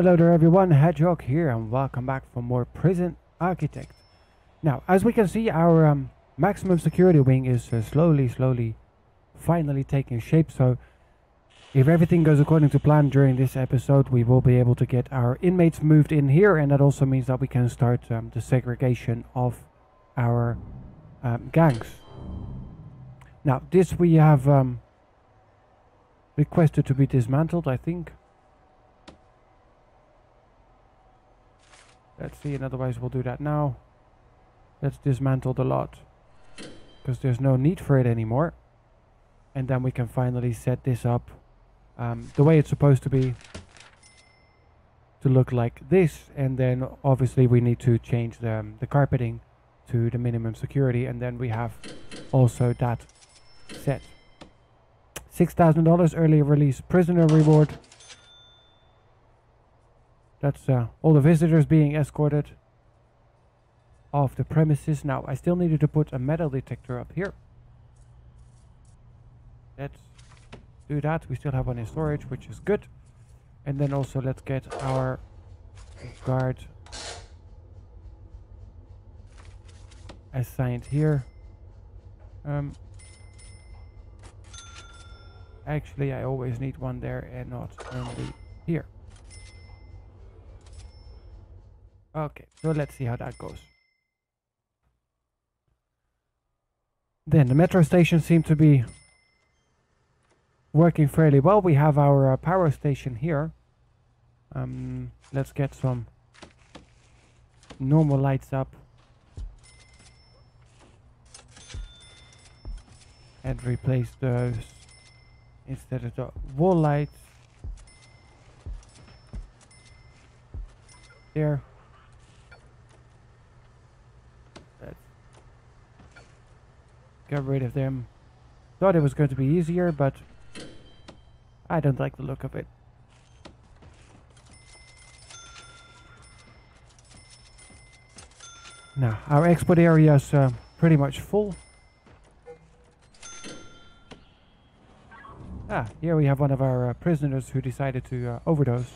hello there everyone, Hedgehog here and welcome back for more Prison Architect. Now, as we can see, our maximum security wing is slowly, finally taking shape. So if everything goes according to plan during this episode, we will be able to get our inmates moved in here, and that also means that we can start the segregation of our gangs. Now, this we have requested to be dismantled, I think. Let's see, and otherwise we'll do that now. Let's dismantle the lot, because there's no need for it anymore. And then we can finally set this up the way it's supposed to be, to look like this. And then obviously we need to change the carpeting to the minimum security, and then we have also that set. $6,000 early release prisoner reward. That's all the visitors being escorted off the premises. Now, I still needed to put a metal detector up here. Let's do that. We still have one in storage, which is good. And then also let's get our guard assigned here. Actually, I always need one there and not only here. Okay, so let's see how that goes. Then the metro station seemed to be working fairly well. We have our power station here. Let's get some normal lights up and replace those instead of the wall lights. There. Let's get rid of them. Thought it was going to be easier, but I don't like the look of it. Now, our export area is pretty much full. Here we have one of our prisoners who decided to overdose.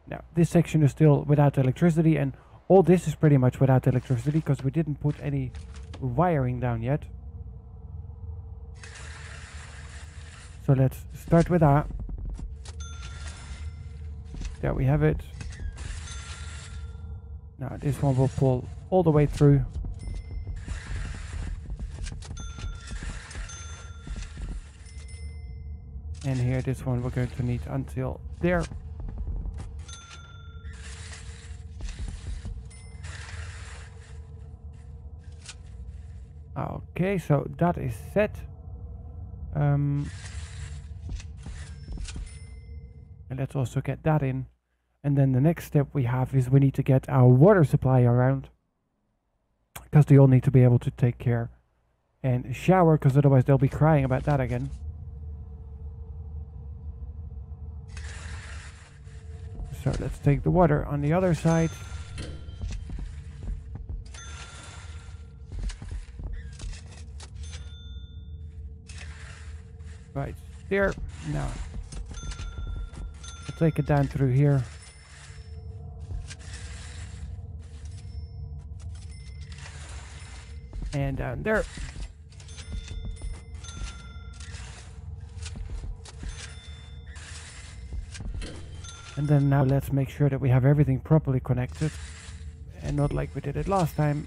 Now, this section is still without electricity, and all this is pretty much without electricity because we didn't put any wiring down yet. So let's start with that. There we have it. Now this one will pull all the way through. And here, this one we're going to need until there. Okay, so that is set. And let's also get that in. And then the next step we have is we need to get our water supply around, because they all need to be able to take care and shower, because otherwise they'll be crying about that again. So let's take the water on the other side. Right there. Now we'll take it down through here. And down there. And then now let's make sure that we have everything properly connected and not like we did it last time.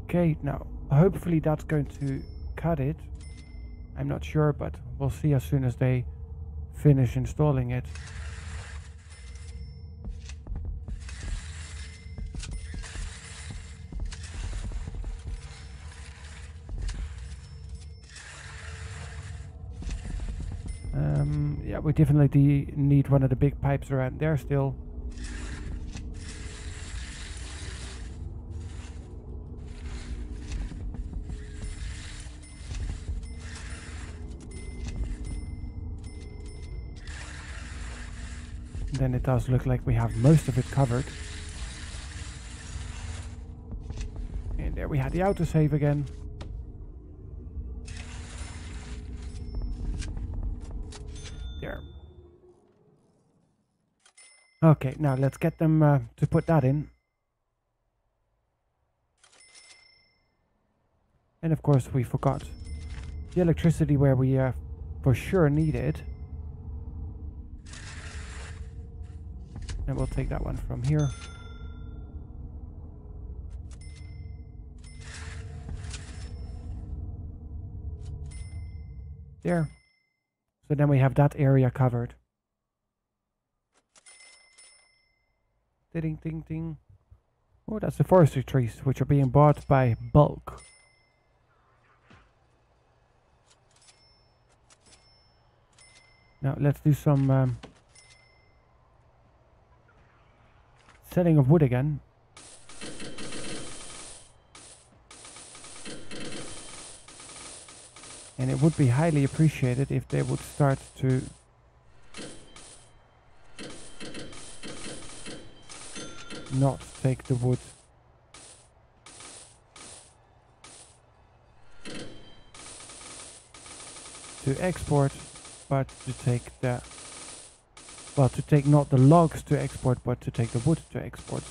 Okay, now hopefully that's going to cut it. I'm not sure, but we'll see as soon as they finish installing it. Yeah, we definitely need one of the big pipes around there still. Then it does look like we have most of it covered. And there we had the autosave again. There. Okay, now let's get them to put that in. And of course we forgot the electricity where we for sure need it. And we'll take that one from here. There. So then we have that area covered. Ding, ding, ding. Oh, that's the forestry trees, which are being bought by bulk. Now let's do some setting of wood again. And it would be highly appreciated if they would start to not take the wood. To export, but to take the, well, to take not the logs to export, but to take the wood to export.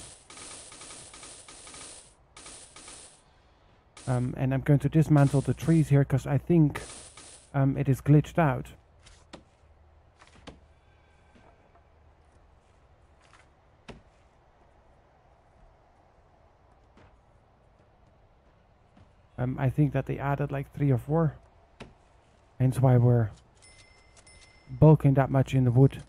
And I'm going to dismantle the trees here because I think it is glitched out. I think that they added like 3 or 4. Hence why we're bulking that much in the wood.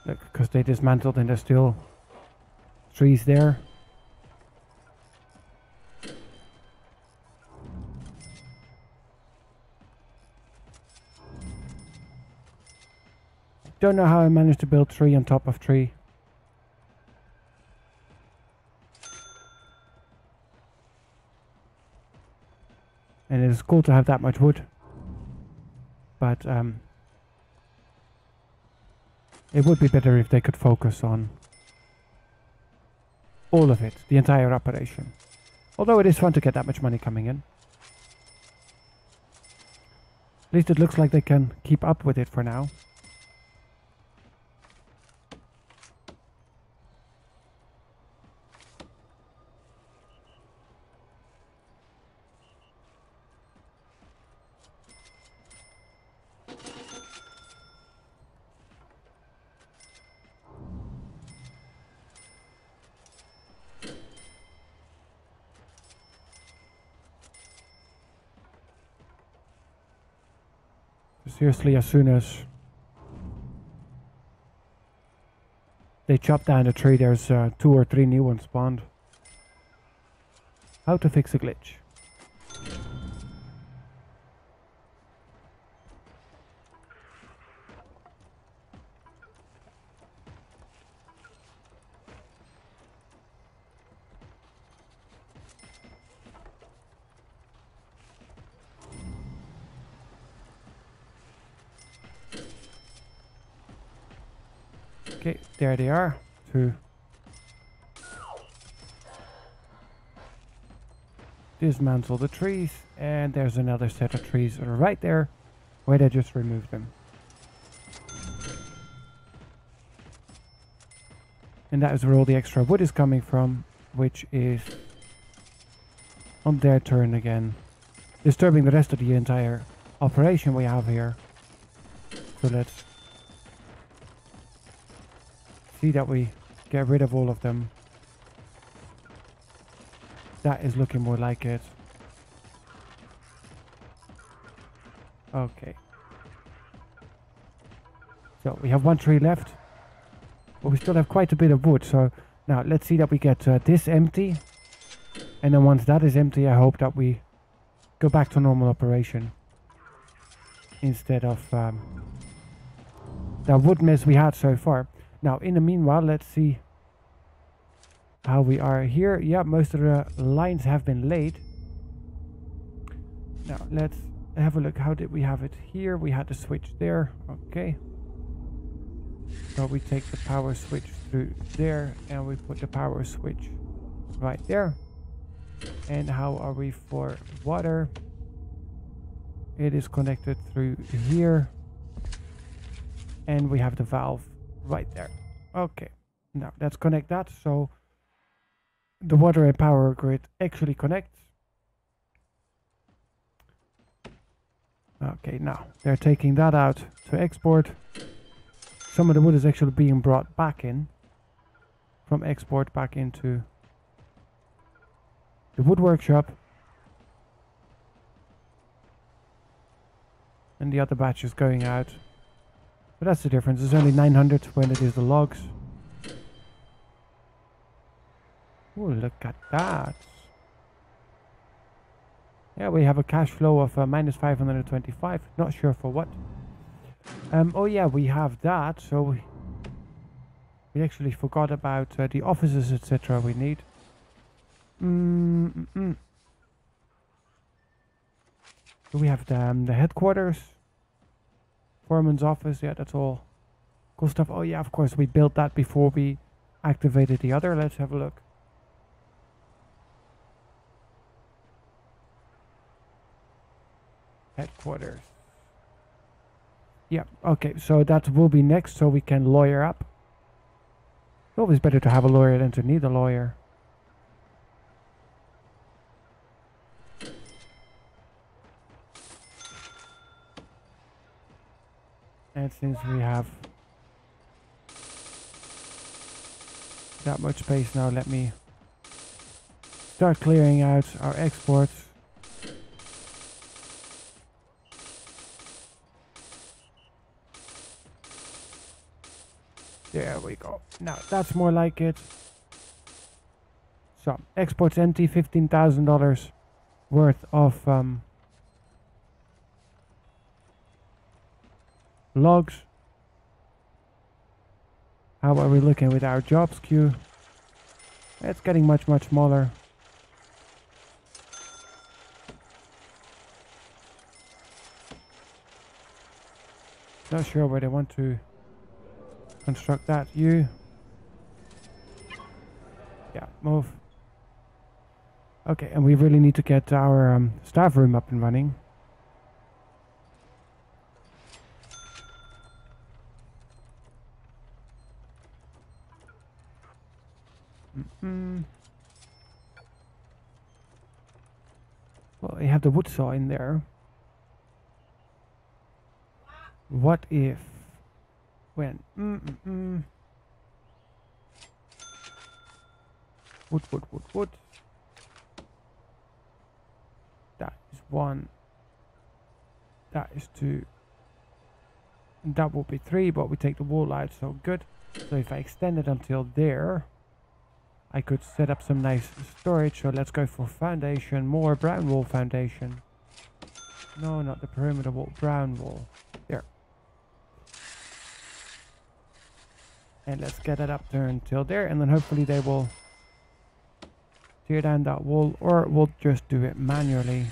Look, because they dismantled and there's still trees there. Don't know how I managed to build tree on top of tree. And it is cool to have that much wood. But it would be better if they could focus on all of it, the entire operation. Although it is fun to get that much money coming in. At least it looks like they can keep up with it for now. Seriously, as soon as they chop down a tree, there's 2 or 3 new ones spawned. How to fix a glitch. Okay, there they are. 2. Dismantle the trees, and there's another set of trees right there where they just removed them. And that is where all the extra wood is coming from, which is on their turn again, disturbing the rest of the entire operation we have here. So let's see that we get rid of all of them. That is looking more like it. Okay. So we have 1 tree left, but we still have quite a bit of wood. So now let's see that we get this empty. And then once that is empty, I hope that we go back to normal operation. Instead of that wood mess we had so far. Now, in the meanwhile, let's see how we are here. Yeah, most of the lines have been laid. Now, let's have a look. How did we have it here? We had the switch there. Okay. So we take the power switch through there and we put the power switch right there. And how are we for water? It is connected through here. And we have the valve right there. Okay. Now let's connect that so the water and power grid actually connects. Okay, now they're taking that out to export. Some of the wood is actually being brought back in from export back into the wood workshop. And the other batch is going out. But that's the difference. It's only 900 when it is the logs. Oh, look at that. Yeah, we have a cash flow of minus 525. Not sure for what. Oh yeah, we have that. So we actually forgot about the offices, etc. we need. So we have the headquarters. Foreman's office. Yeah, that's all cool stuff. Oh yeah, of course, we built that before we activated the other. Let's have a look. Headquarters. Yeah, okay, so that will be next, so we can lawyer up. It's always better to have a lawyer than to need a lawyer. And since we have that much space now, let me start clearing out our exports. There we go. Now that's more like it. So exports empty, $15,000 worth of logs. How are we looking with our jobs queue? It's getting much smaller. Not sure where they want to construct that. You. Yeah, move. Okay, and we really need to get our staff room up and running. Well, you have the wood saw in there. What if when wood. That is 1. That is 2. And that will be 3, but we take the wall out, so good. So if I extend it until there, I could set up some nice storage. So let's go for foundation, more brown wall foundation. No, not the perimeter wall, brown wall. There. And let's get it up there until there, and then hopefully they will tear down that wall, or we'll just do it manually.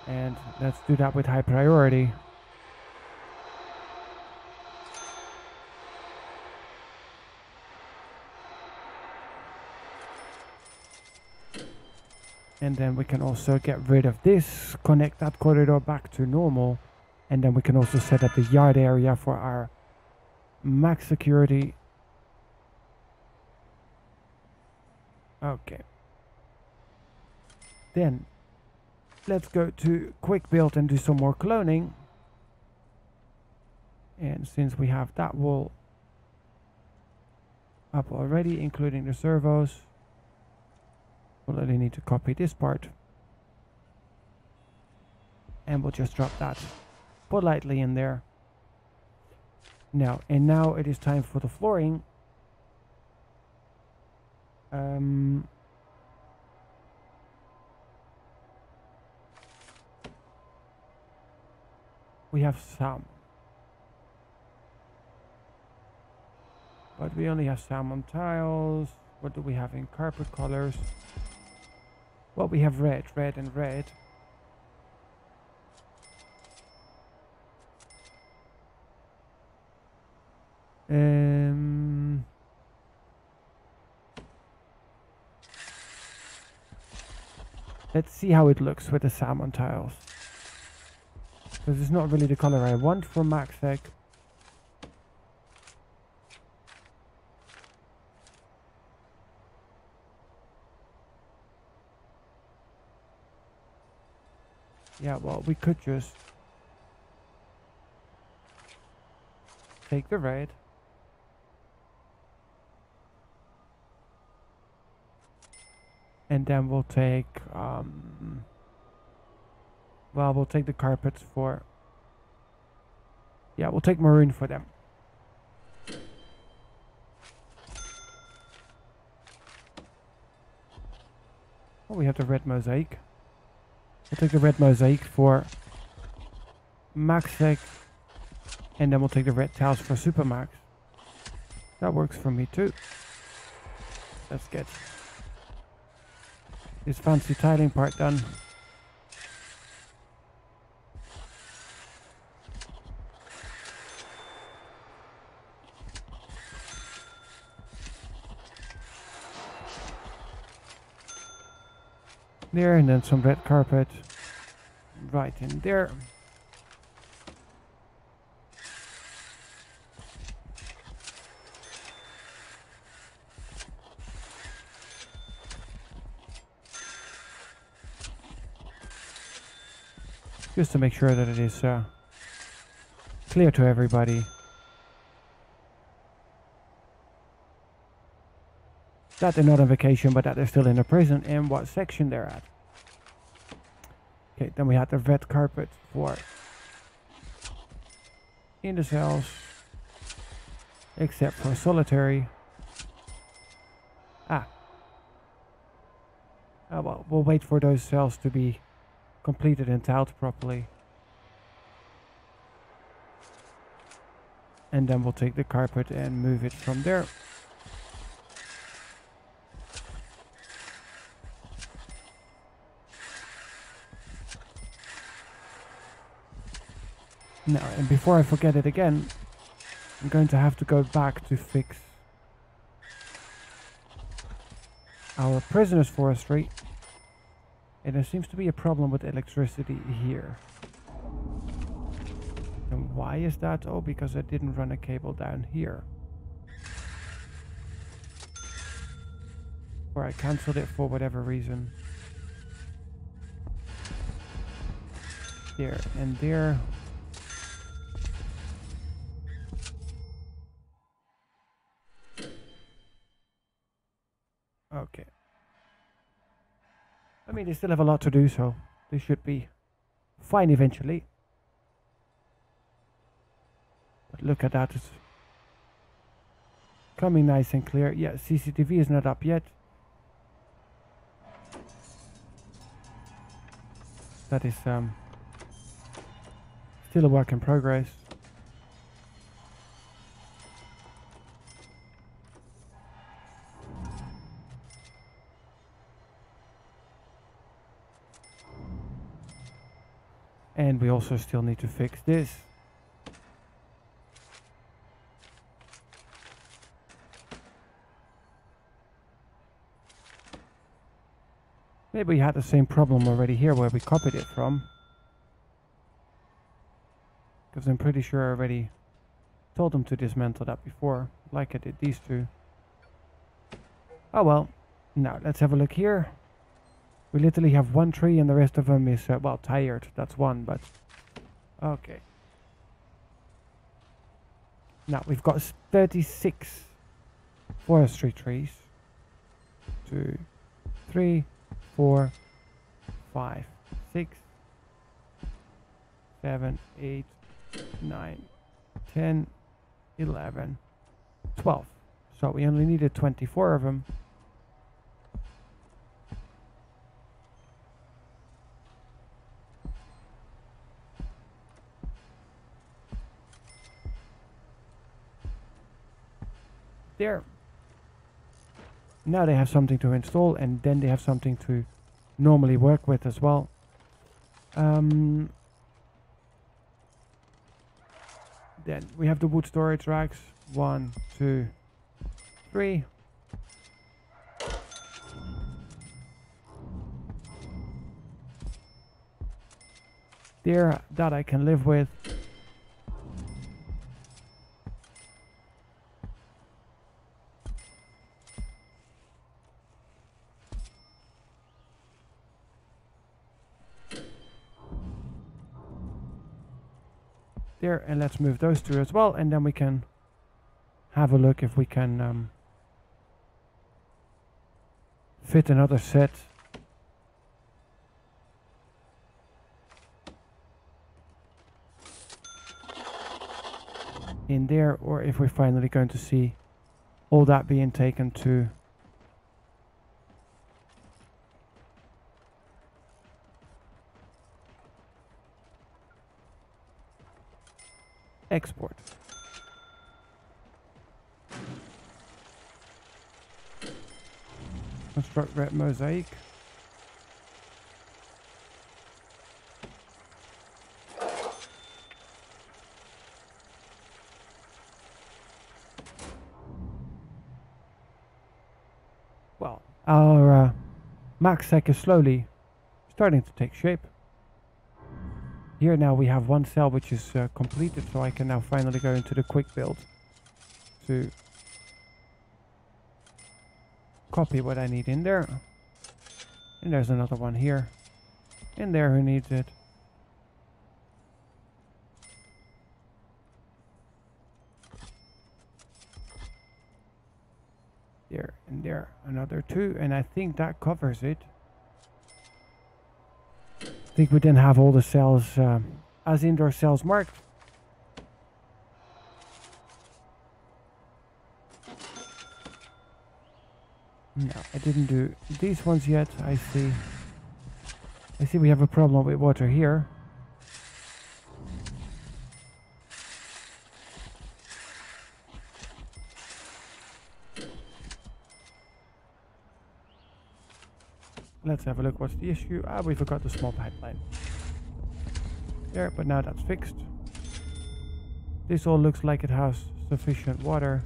And let's do that with high priority. And then we can also get rid of this, connect that corridor back to normal. And then we can also set up the yard area for our max security. Okay. Then let's go to quick build and do some more cloning. And since we have that wall up already, including the servos, we'll only need to copy this part. And we'll just drop that politely in there. Now it is time for the flooring. We have some, but we only have salmon tiles. What do we have in carpet colors? Well, we have red, and red. Let's see how it looks with the salmon tiles. Because it's not really the color I want for MaxSec. Yeah, well, we could just take the red. And then we'll take, we'll take the carpets for, yeah, we'll take maroon for them. Oh, we have the red mosaic. We'll take the red mosaic for MaxSec, and then we'll take the red tiles for Supermax. That works for me too. Let's get this fancy tiling part done. There, and then some red carpet right in there. Just to make sure that it is clear to everybody that they're not on vacation, but that they're still in a prison and what section they're at. Okay, then we had the red carpet for in the cells, except for solitary. Well, we'll wait for those cells to be completed and tiled properly. And then we'll take the carpet and move it from there. Now, and before I forget it again, I'm going to have to go back to fix our prisoners forestry. And there seems to be a problem with electricity here. And why is that? Oh, because I didn't run a cable down here. Or I cancelled it for whatever reason. There and there. Okay. I mean, they still have a lot to do, so they should be fine eventually. But look at that, it's coming nice and clear. Yeah, CCTV is not up yet. That is still a work in progress. And we also still need to fix this. Maybe we had the same problem already here where we copied it from. Because I'm pretty sure I already told them to dismantle that before, like I did these two. Oh well. Now let's have a look here. We literally have one tree and the rest of them is, well, tired. That's one, but okay. Now we've got 36 forestry trees. 2, 3, 4, 5, 6, 7, 8, 9, 10, 11, 12. So we only needed 24 of them. there. Now they have something to install, and then they have something to normally work with as well. Then we have the wood storage racks. 1, 2, 3. There, that I can live with. There, and let's move those two as well, and then we can have a look if we can fit another set in there, or if we're finally going to see all that being taken to export. Construct red mosaic. Well, our max sec is slowly starting to take shape. Here now we have one cell which is completed, so I can now finally go into the quick build to copy what I need in there. And there's another one here. In there who needs it. There and there, another 2, and I think that covers it. I think we then have all the cells as indoor cells marked. No, I didn't do these ones yet. I see we have a problem with water here. Let's have a look. What's the issue? Ah, we forgot the small pipeline. There, but now that's fixed. This all looks like it has sufficient water.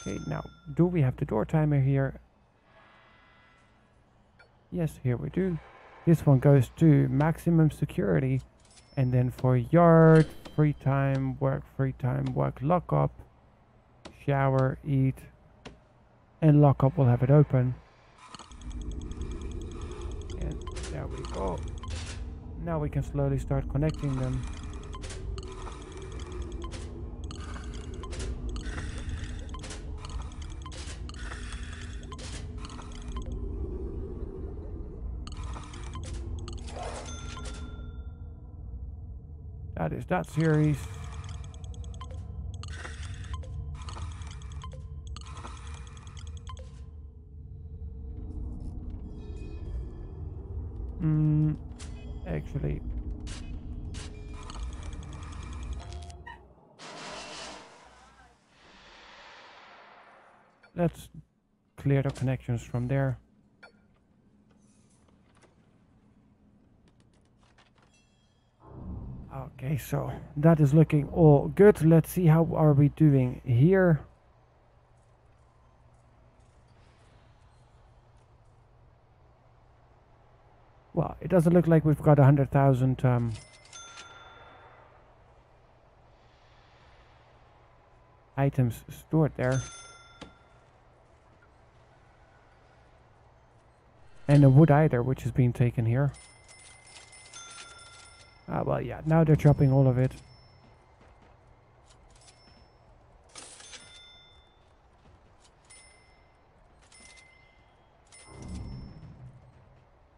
Okay, now, do we have the door timer here? Yes, here we do. This one goes to maximum security, and then for yard, free time, work, lockup, shower, eat, and lockup will have it open. And there we go. Now we can slowly start connecting them. That is that series. Actually, let's clear the connections from there. Okay, so that is looking all good. Let's see how are we doing here. Well, it doesn't look like we've got 100,000 items stored there. And the wood either, which is being taken here. Ah, well, yeah, now they're chopping all of it.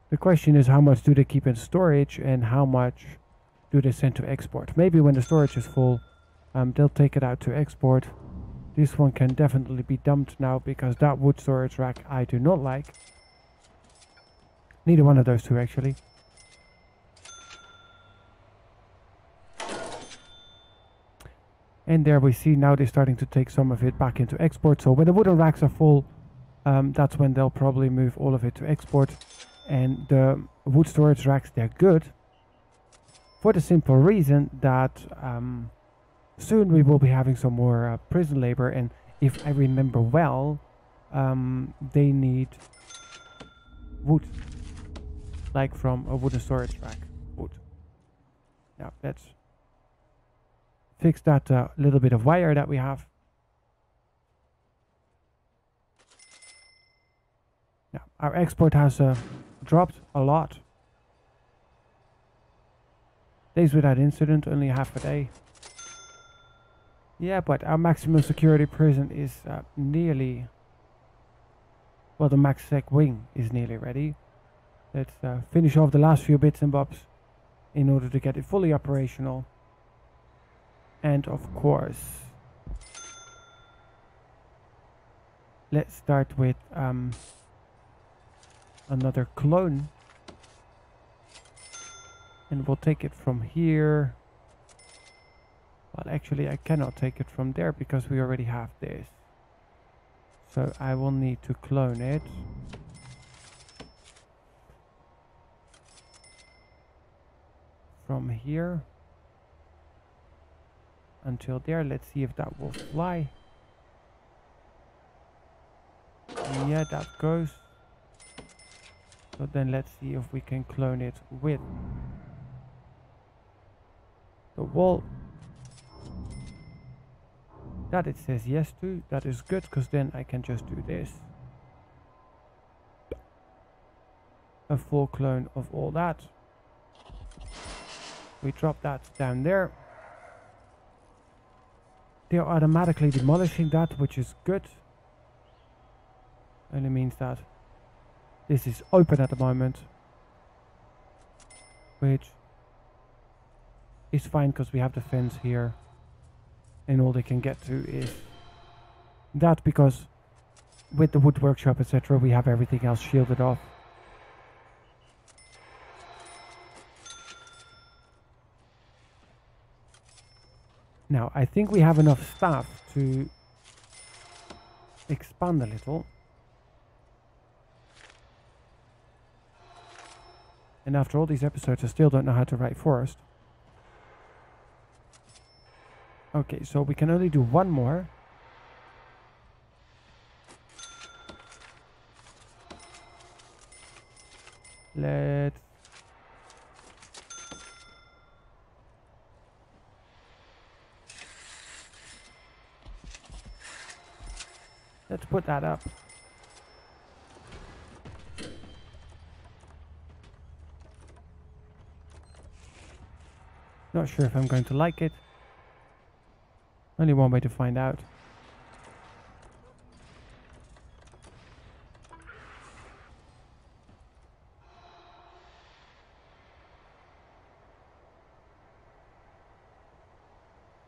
The question is, how much do they keep in storage and how much do they send to export? Maybe when the storage is full, they'll take it out to export. This one can definitely be dumped now because that wood storage rack I do not like. Neither one of those two actually. And there we see now they're starting to take some of it back into export. So when the wooden racks are full, that's when they'll probably move all of it to export. And the wood storage racks, they're good for the simple reason that soon we will be having some more prison labor. And if I remember well, they need wood, like from a wooden storage rack. Wood. Now let's fix that little bit of wire that we have. Now our export has dropped a lot. Days without incident, only half a day. Yeah, but our maximum security prison is nearly... Well, the max sec wing is nearly ready. Let's finish off the last few bits and bobs in order to get it fully operational. And of course, let's start with another clone. And we'll take it from here. Well, actually, I cannot take it from there because we already have this. So I will need to clone it. From here until there. Let's see if that will fly. Yeah, that goes. So then let's see if we can clone it with the wall. That it says yes to. That is good, because then I can just do this. A full clone of all that. We drop that down there. They are automatically demolishing that, which is good. Only means that this is open at the moment, which is fine because we have the fence here, and all they can get to is that, because with the wood workshop, etc., we have everything else shielded off. Now, I think we have enough staff to expand a little. And after all these episodes, I still don't know how to write forest. Okay, so we can only do one more. Let's put that up. Not sure if I'm going to like it. Only one way to find out.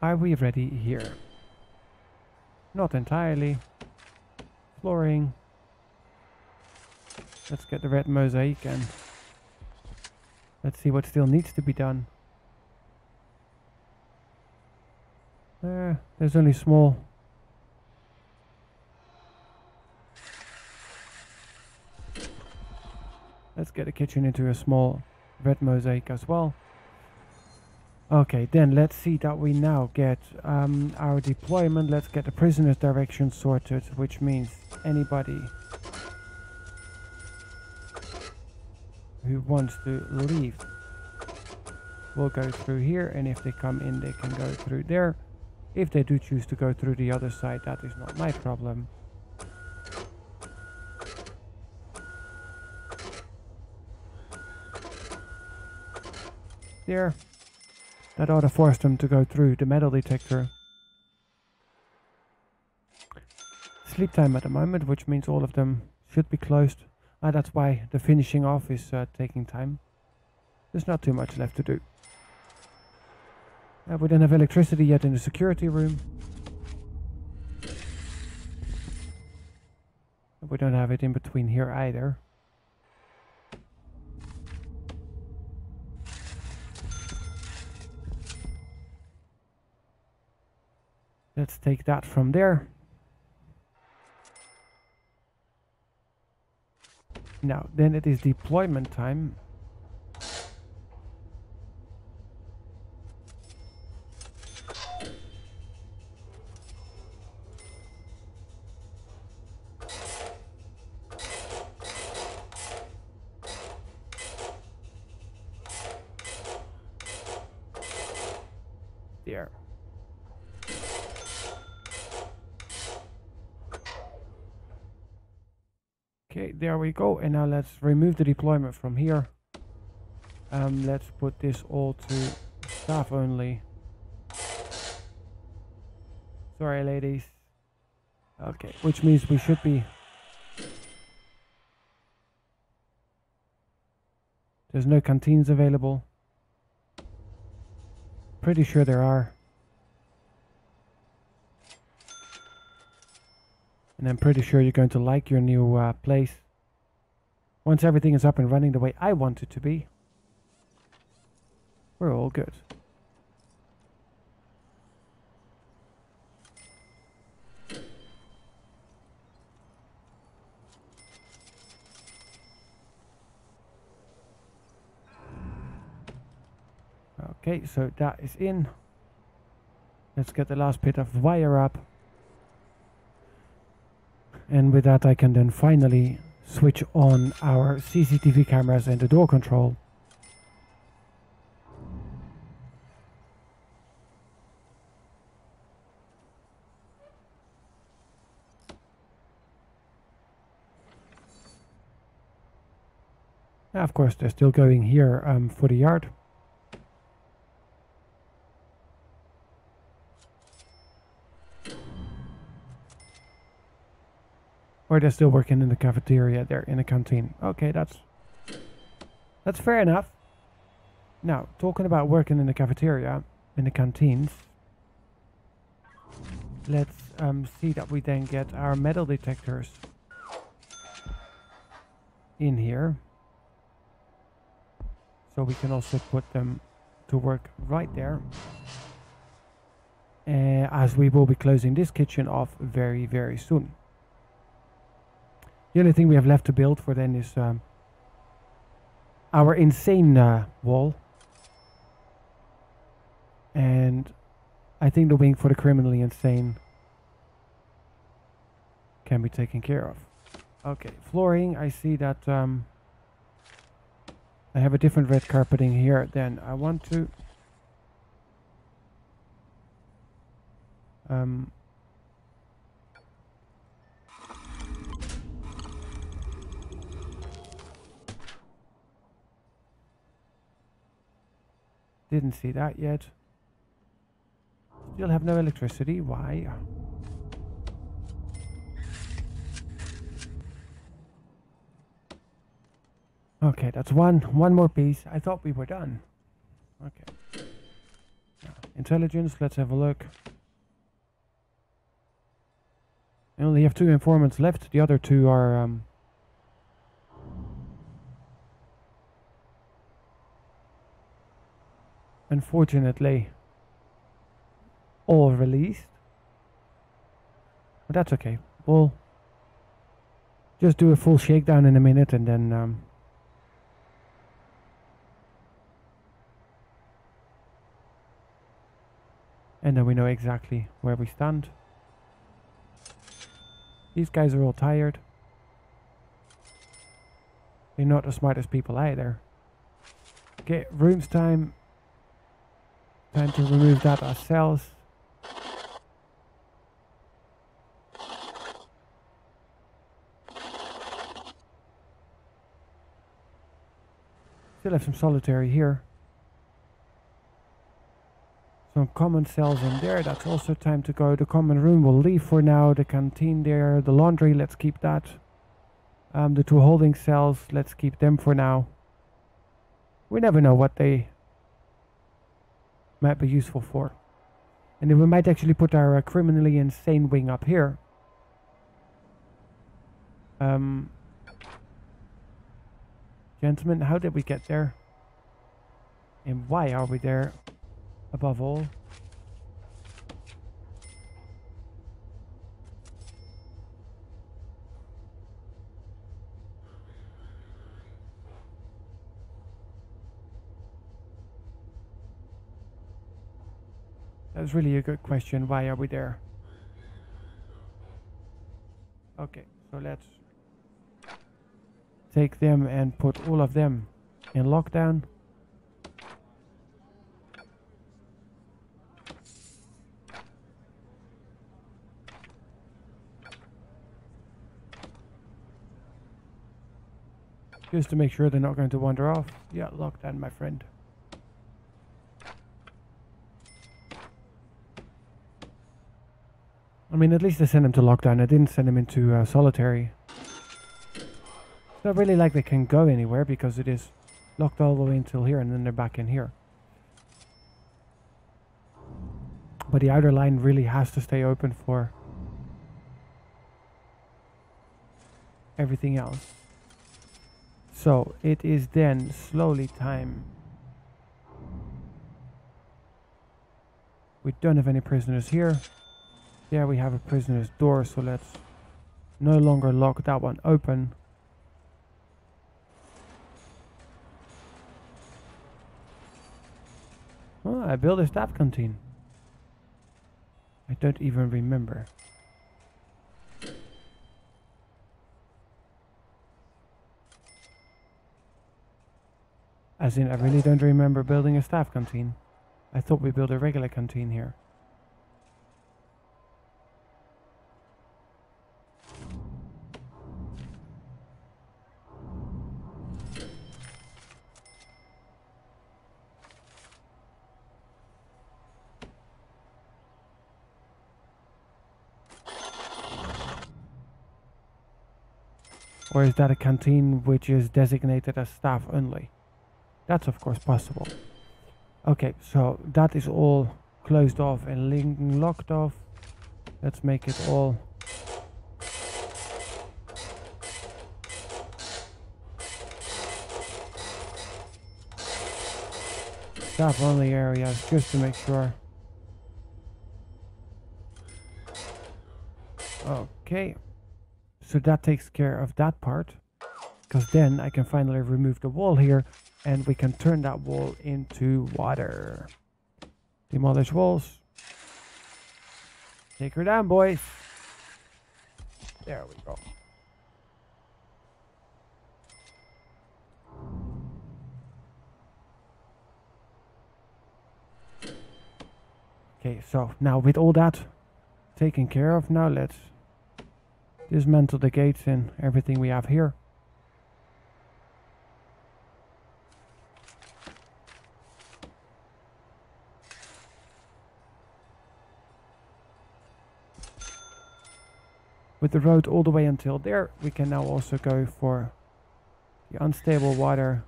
Are we ready here? Not entirely. Flooring. Let's get the red mosaic and let's see what still needs to be done. There's only small. Let's get the kitchen into a small red mosaic as well. Okay, then let's see that we now get our deployment. Let's get the prisoners' direction sorted, which means anybody who wants to leave will go through here, and if they come in, they can go through there. If they do choose to go through the other side, that is not my problem. There. That ought to force them to go through the metal detector. Sleep time at the moment, which means all of them should be closed. That's why the finishing off is taking time. There's not too much left to do. We don't have electricity yet in the security room. We don't have it in between here either. Let's take that from there. Now, then it is deployment time. There. Okay, there we go. And now let's remove the deployment from here. Let's put this all to staff only. Sorry, ladies. Okay, which means we should be... There's no canteens available. Pretty sure there are. And I'm pretty sure you're going to like your new place. Once everything is up and running the way I want it to be, we're all good. Okay, so that is in. Let's get the last bit of wire up. And with that I can then finally switch on our CCTV cameras and the door control. Now, of course, they're still going here for the yard. Or they're still working in the cafeteria there in the canteen. Okay, that's fair enough. Now, talking about working in the cafeteria, in the canteens, let's see that we then get our metal detectors in here. So we can also put them to work right there. As we will be closing this kitchen off very, very soon. The only thing we have left to build for then is our insane wall. And I think the wing for the criminally insane can be taken care of. Okay, flooring. I see that I have a different red carpeting here than I want to. Didn't see that yet. Still have no electricity. Why? Okay, that's one more piece. I thought we were done. Okay. Intelligence, let's have a look. I only have 2 informants left. The other 2 are unfortunately all released. But that's okay. We'll just do a full shakedown in a minute and then we know exactly where we stand. These guys are all tired. They're not the smartest people either. Okay, rooms time. Time to remove that ourselves. Still have some solitary here. Some common cells in there. That's also time to go. The common room will leave for now. The canteen there. The laundry, let's keep that. The 2 holding cells, let's keep them for now. We never know what they might be useful for. And then we might actually put our criminally insane wing up here. Gentlemen, how did we get there? And why are we there? Above all. That's really a good question. Why are we there? Okay, so let's take them and put all of them in lockdown. Just to make sure they're not going to wander off. Yeah, lockdown, my friend. I mean, at least I sent him to lockdown. I didn't send him into solitary. It's not really like they can go anywhere because it is locked all the way until here and then they're back in here. But the outer line really has to stay open for everything else. So it is then slowly time. We don't have any prisoners here. Yeah, we have a prisoner's door, so let's no longer lock that one open. Oh, I built a staff canteen. I don't even remember. As in, I really don't remember building a staff canteen. I thought we built a regular canteen here. Or is that a canteen which is designated as staff only? That's of course possible. Okay, so that is all closed off and locked off. Let's make it all staff only areas just to make sure. Okay. So that takes care of that part, because then I can finally remove the wall here and we can turn that wall into water. Demolish walls. Take her down, boys. There we go. Okay, so now with all that taken care of, now let's dismantle the gates and everything we have here. With the road all the way until there, we can now also go for the unstable water.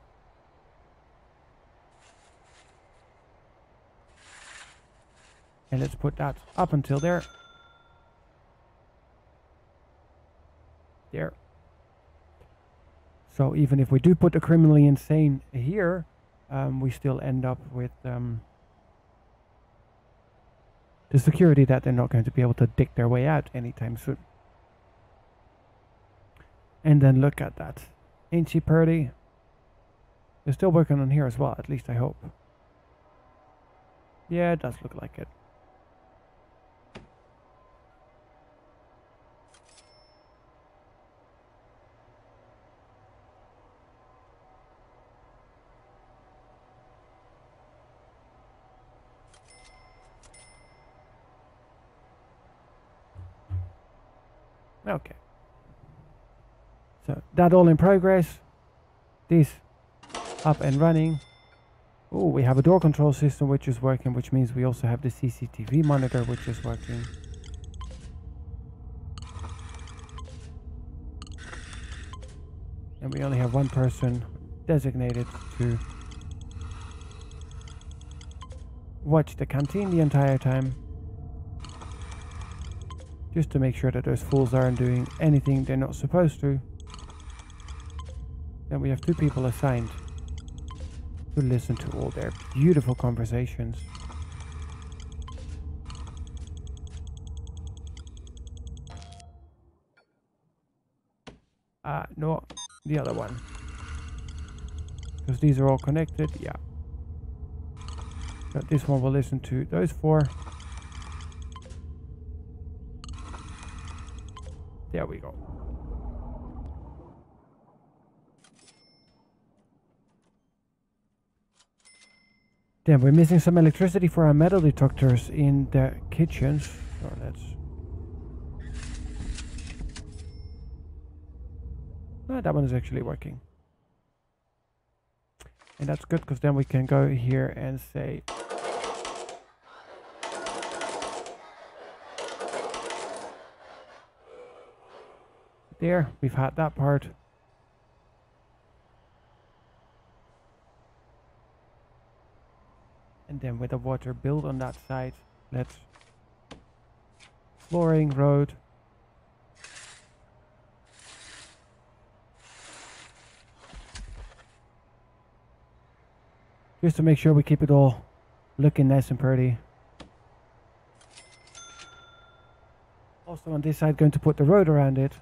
And let's put that up until there. There. So even if we do put the criminally insane here, we still end up with the security that they're not going to be able to dig their way out anytime soon. And then look at that. Ain't she pretty? They're still working on here as well, at least I hope. Yeah, it does look like it. Okay. So that all in progress. This up and running. Oh, we have a door control system which is working, which means we also have the CCTV monitor which is working. And we only have one person designated to watch the canteen the entire time. just to make sure that those fools aren't doing anything they're not supposed to. Then we have 2 people assigned to listen to all their beautiful conversations. No, the other one. Because these are all connected, yeah. So this one will listen to those 4. There we go. Then we're missing some electricity for our metal detectors in the kitchens. So let's... Oh, that one is actually working. And that's good, because then we can go here and say... There, we've had that part. And then with the water built on that side, let's flooring, road. Just to make sure we keep it all looking nice and pretty. Also on this side, going to put the road around it.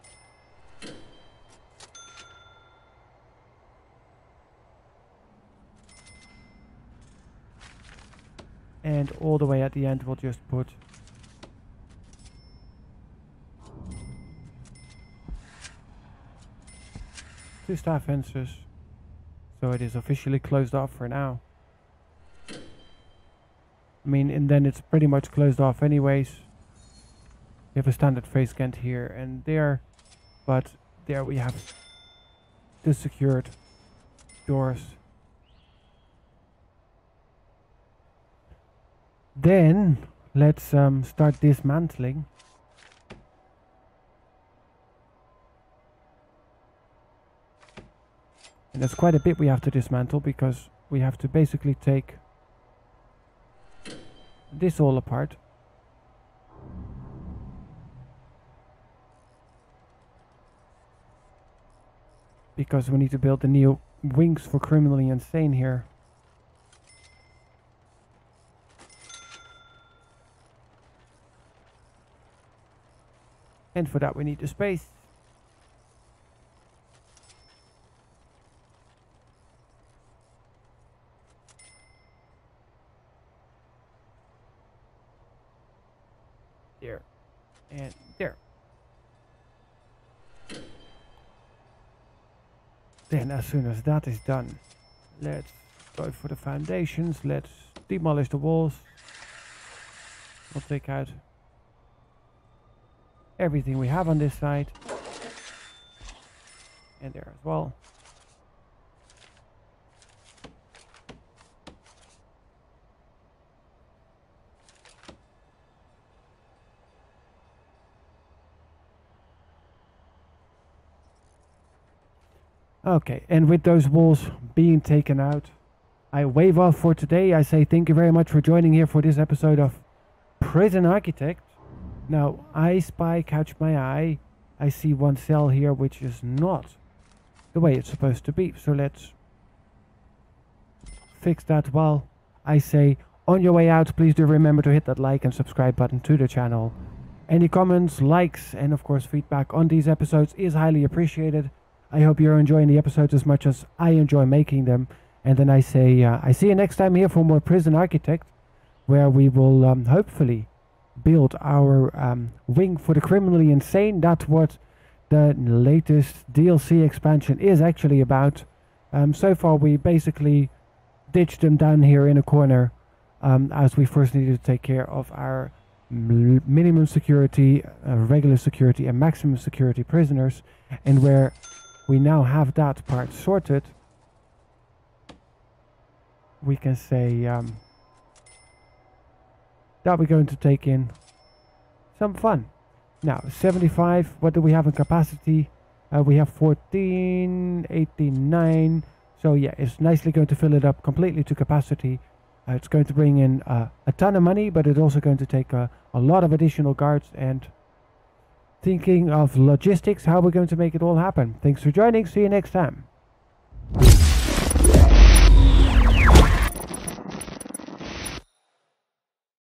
And all the way at the end, we'll just put two staff fences, so it is officially closed off for now. I mean, and then it's pretty much closed off anyways. We have a standard face gant here and there, but there we have the secured doors. Then let's start dismantling. And that's quite a bit we have to dismantle, because we have to basically take this all apart. Because we need to build the new wings for criminally insane here. And for that we need the space. There. And there. Then as soon as that is done, let's go for the foundations. Let's demolish the walls. We'll take out everything we have on this side, and there as well. Okay, and with those walls being taken out, I wave off for today. I say thank you very much for joining here for this episode of Prison Architect. Now, I spy, catch my eye. I see one cell here which is not the way it's supposed to be. So let's fix that while I say, on your way out, please do remember to hit that like and subscribe button to the channel. Any comments, likes, and of course feedback on these episodes is highly appreciated. I hope you're enjoying the episodes as much as I enjoy making them. And then I say, I see you next time here for more Prison Architect, where we will hopefully build our wing for the criminally insane. That's what the latest DLC expansion is actually about. So far we basically ditched them down here in a corner, as we first needed to take care of our minimum security, regular security and maximum security prisoners. And where we now have that part sorted, we can say that we're going to take in some fun. Now, 75, what do we have in capacity? We have 14, 89. So yeah, it's nicely going to fill it up completely to capacity. It's going to bring in a ton of money, but it's also going to take a lot of additional guards and thinking of logistics, how we're going to make it all happen. Thanks for joining. See you next time.